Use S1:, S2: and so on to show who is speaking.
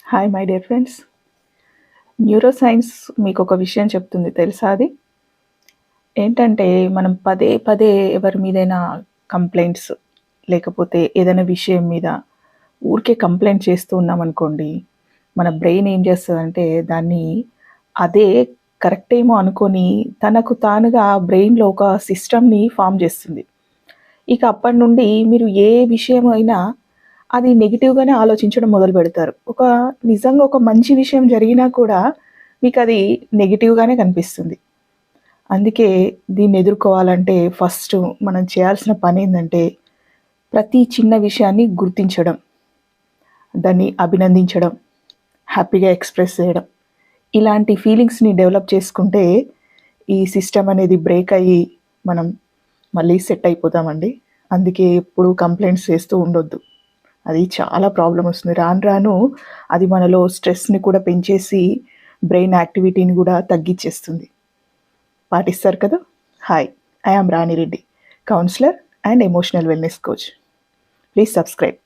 S1: Hi my dear friends. Neuro science మీకు ఒక విషయం చెప్తుంది తెలుసా? అది ఏంటంటే మనం పదే పదే ఎవరి మీదైనా కంప్లైంట్స్ లేకపోతే ఏదైనా విషయం మీద ఊరికే కంప్లైంట్ చేస్తూ ఉన్నామనుకోండి, మన బ్రెయిన్ ఏం చేస్తుందంటే దాన్ని అదే కరెక్ట్ ఏమో అనుకొని తనకు తానుగా బ్రెయిన్లో ఒక సిస్టమ్ని ఫామ్ చేస్తుంది. ఇక అప్పటి నుండి మీరు ఏ విషయమైనా అది నెగెటివ్‌గానే ఆలోచించడం మొదలుపెడతారు. నిజంగా ఒక మంచి విషయం జరిగినా కూడా మీకది నెగెటివ్‌గానే కనిపిస్తుంది. అందుకే దీన్ని ఎదుర్కోవాలంటే ఫస్టు మనం చేయాల్సిన పనేందంటే, ప్రతి చిన్న విషయాన్ని గుర్తించడం, దాన్ని అభినందించడం, హ్యాపీగా ఎక్స్‌ప్రెస్ చేయడం. ఇలాంటి ఫీలింగ్స్‌ని డెవలప్ చేసుకుంటే ఈ సిస్టమ్ అనేది బ్రేక్ అయ్యి మనం మళ్ళీ సెట్ అయిపోతామండి. అందుకే ఎప్పుడు కంప్లెయింట్స్ చేస్తూ ఉండొద్దు. అది చాలా ప్రాబ్లమ్ వస్తుంది. రాను రాను అది మనలో స్ట్రెస్‌ని కూడా పెంచేసి బ్రెయిన్ యాక్టివిటీని కూడా తగ్గిచ్చేస్తుంది. పాటిస్తారు కదా! Hi! I am Rani Reddy, counsellor and emotional wellness coach. Please subscribe.